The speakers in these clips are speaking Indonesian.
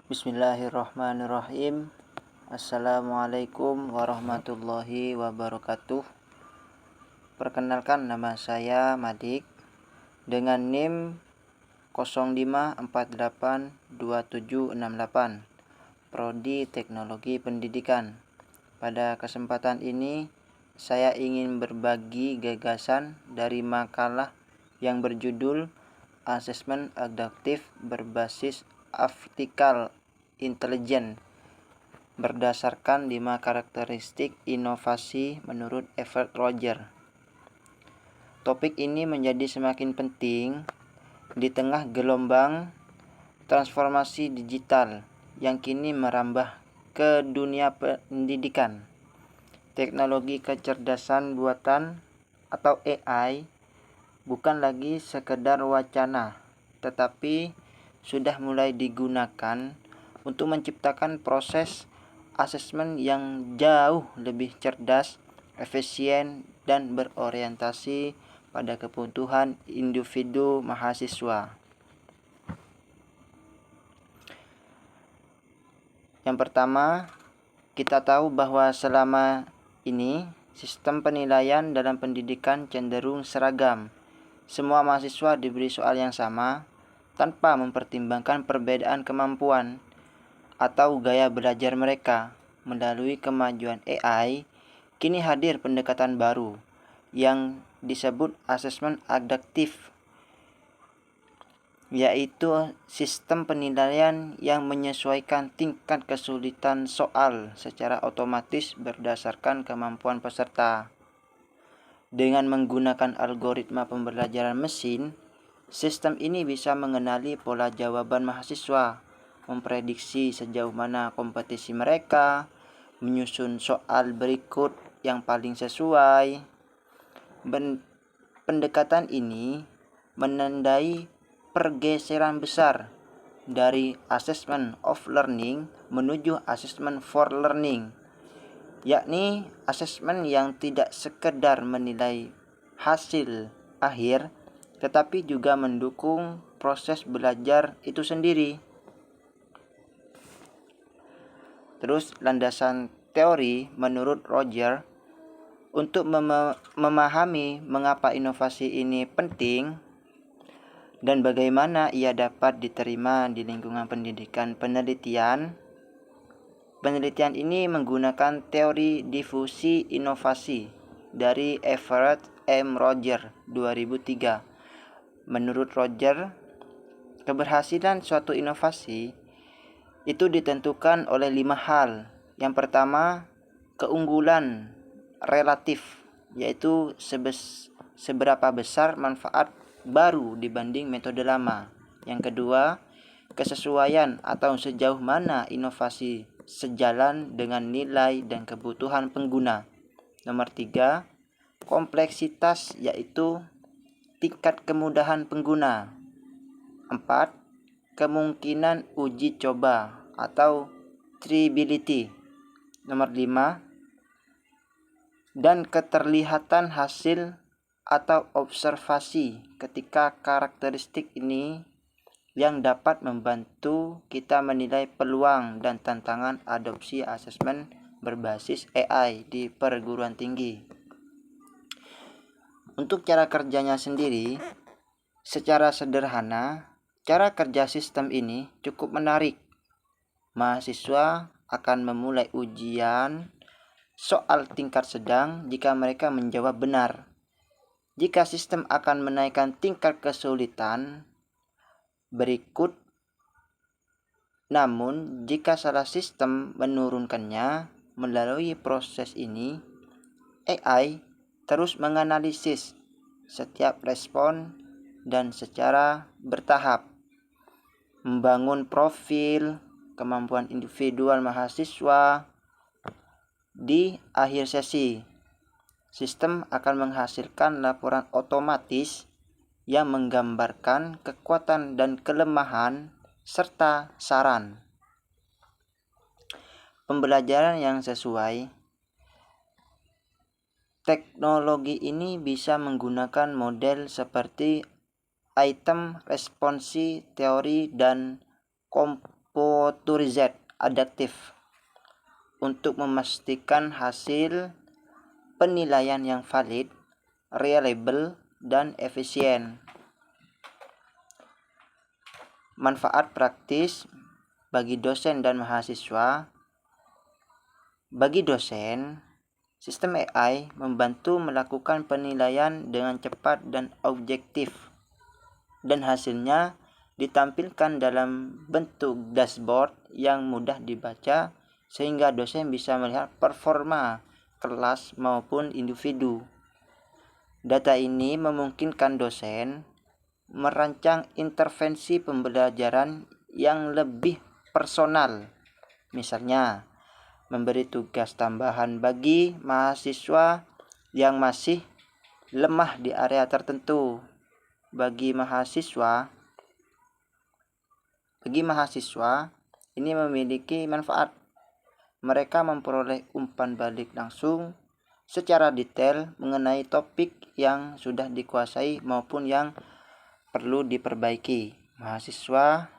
Bismillahirrahmanirrahim. Assalamualaikum warahmatullahi wabarakatuh. Perkenalkan, nama saya Madik dengan NIM 05482768, Prodi Teknologi Pendidikan. Pada kesempatan ini saya ingin berbagi gagasan dari makalah yang berjudul Asesmen Adaptif Berbasis Artificial Intelligence berdasarkan 5 karakteristik inovasi menurut Everett Rogers. Topik ini menjadi semakin penting di tengah gelombang transformasi digital yang kini merambah ke dunia pendidikan. Teknologi kecerdasan buatan atau AI bukan lagi sekedar wacana, tetapi sudah mulai digunakan untuk menciptakan proses asesmen yang jauh lebih cerdas, efisien, dan berorientasi pada kebutuhan individu mahasiswa. Yang pertama, kita tahu bahwa selama ini sistem penilaian dalam pendidikan cenderung seragam. Semua mahasiswa diberi soal yang sama tanpa mempertimbangkan perbedaan kemampuan atau gaya belajar mereka. Melalui kemajuan AI, kini hadir pendekatan baru yang disebut asesmen adaptif, yaitu sistem penilaian yang menyesuaikan tingkat kesulitan soal secara otomatis berdasarkan kemampuan peserta. Dengan menggunakan algoritma pembelajaran mesin, sistem ini bisa mengenali pola jawaban mahasiswa, memprediksi sejauh mana kompetisi mereka, menyusun soal berikut yang paling sesuai. Pendekatan ini menandai pergeseran besar dari assessment of learning menuju assessment for learning, yakni asesmen yang tidak sekedar menilai hasil akhir, tetapi juga mendukung proses belajar itu sendiri. Terus landasan teori menurut Rogers untuk memahami mengapa inovasi ini penting dan bagaimana ia dapat diterima di lingkungan pendidikan penelitian. Penelitian ini menggunakan teori difusi inovasi dari Everett M. Rogers 2003. Menurut Rogers, keberhasilan suatu inovasi itu ditentukan oleh 5 hal. Yang pertama, keunggulan relatif, yaitu seberapa besar manfaat baru dibanding metode lama. Yang kedua, kesesuaian atau sejauh mana inovasi sejalan dengan nilai dan kebutuhan pengguna. Nomor 3, kompleksitas, yaitu tingkat kemudahan pengguna. 4, kemungkinan uji coba atau triability. Nomor 5, dan keterlihatan hasil atau observasi. Ketika karakteristik ini yang dapat membantu kita menilai peluang dan tantangan adopsi asesmen berbasis AI di perguruan tinggi. Untuk cara kerjanya sendiri, secara sederhana, cara kerja sistem ini cukup menarik. Mahasiswa akan memulai ujian soal tingkat sedang jika mereka menjawab benar. Jika sistem akan menaikkan tingkat kesulitan berikut, namun jika salah sistem menurunkannya. Melalui proses ini, AI terus menganalisis setiap respon dan secara bertahap membangun profil kemampuan individual mahasiswa. Di akhir sesi, sistem akan menghasilkan laporan otomatis yang menggambarkan kekuatan dan kelemahan serta saran. Pembelajaran yang sesuai. Teknologi ini bisa menggunakan model seperti item responsi teori dan hypothesized adaptif untuk memastikan hasil penilaian yang valid, reliable, dan efisien. Manfaat praktis bagi dosen dan mahasiswa. Bagi dosen, sistem AI membantu melakukan penilaian dengan cepat dan objektif, dan hasilnya ditampilkan dalam bentuk dashboard yang mudah dibaca sehingga dosen bisa melihat performa kelas maupun individu. Data ini memungkinkan dosen merancang intervensi pembelajaran yang lebih personal. Misalnya, memberi tugas tambahan bagi mahasiswa yang masih lemah di area tertentu. Bagi mahasiswa ini memiliki manfaat. Mereka memperoleh umpan balik langsung secara detail mengenai topik yang sudah dikuasai maupun yang perlu diperbaiki. Mahasiswa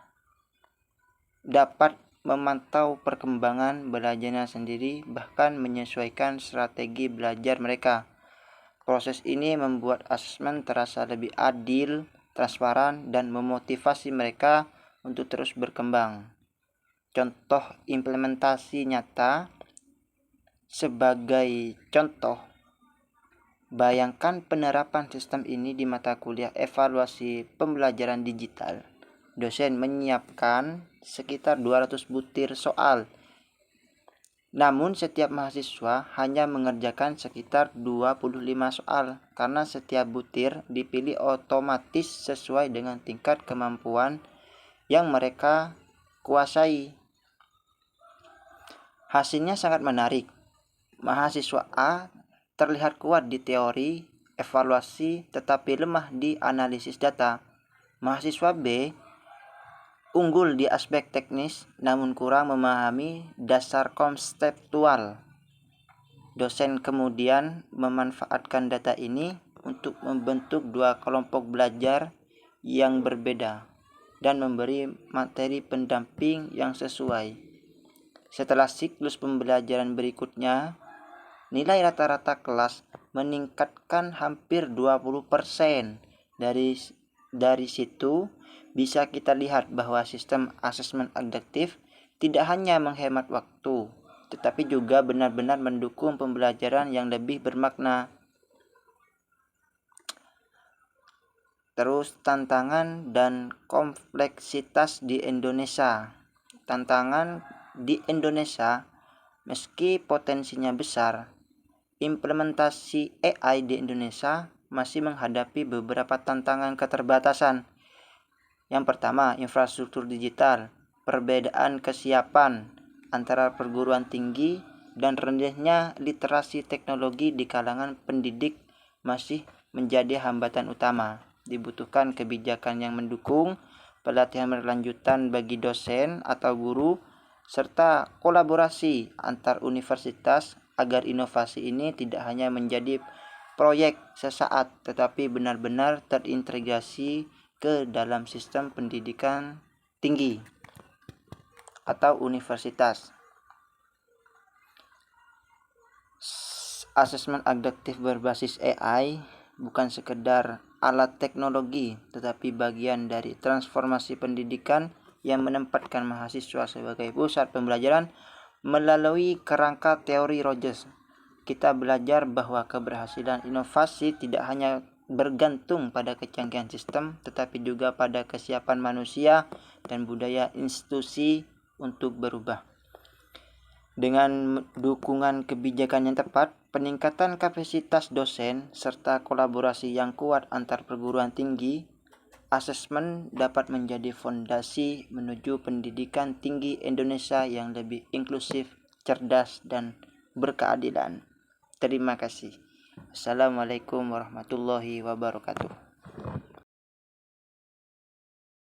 dapat memantau perkembangan belajarnya sendiri, bahkan menyesuaikan strategi belajar mereka. Proses ini membuat asesmen terasa lebih adil, transparan, dan memotivasi mereka untuk terus berkembang. Contoh implementasi nyata. Sebagai contoh, bayangkan penerapan sistem ini di mata kuliah evaluasi pembelajaran digital. Dosen menyiapkan sekitar 200 butir soal. Namun setiap mahasiswa hanya mengerjakan sekitar 25 soal karena setiap butir dipilih otomatis sesuai dengan tingkat kemampuan yang mereka kuasai. Hasilnya sangat menarik. Mahasiswa A terlihat kuat di teori evaluasi tetapi lemah di analisis data. Mahasiswa B unggul di aspek teknis namun kurang memahami dasar konseptual. Dosen kemudian memanfaatkan data ini untuk membentuk dua kelompok belajar yang berbeda dan memberi materi pendamping yang sesuai. Setelah siklus pembelajaran berikutnya, nilai rata-rata kelas meningkatkan hampir 20%. Dari situ bisa kita lihat bahwa sistem asesmen adaptif tidak hanya menghemat waktu, tetapi juga benar-benar mendukung pembelajaran yang lebih bermakna. Terus tantangan dan kompleksitas di Indonesia. Tantangan di Indonesia, meski potensinya besar, implementasi AI di Indonesia masih menghadapi beberapa tantangan keterbatasan. Yang pertama, infrastruktur digital. Perbedaan kesiapan antara perguruan tinggi dan rendahnya literasi teknologi di kalangan pendidik masih menjadi hambatan utama. Dibutuhkan kebijakan yang mendukung, pelatihan berkelanjutan bagi dosen atau guru, serta kolaborasi antar universitas agar inovasi ini tidak hanya menjadi proyek sesaat tetapi benar-benar terintegrasi ke dalam sistem pendidikan tinggi atau universitas. Asesmen adaptif berbasis AI bukan sekedar alat teknologi tetapi bagian dari transformasi pendidikan yang menempatkan mahasiswa sebagai pusat pembelajaran melalui kerangka teori Rogers. Kita belajar bahwa keberhasilan inovasi tidak hanya bergantung pada kecanggihan sistem, tetapi juga pada kesiapan manusia dan budaya institusi untuk berubah. Dengan dukungan kebijakan yang tepat, peningkatan kapasitas dosen, serta kolaborasi yang kuat antar perguruan tinggi, asesmen dapat menjadi fondasi menuju pendidikan tinggi Indonesia yang lebih inklusif, cerdas, dan berkeadilan. Terima kasih. Assalamualaikum warahmatullahi wabarakatuh.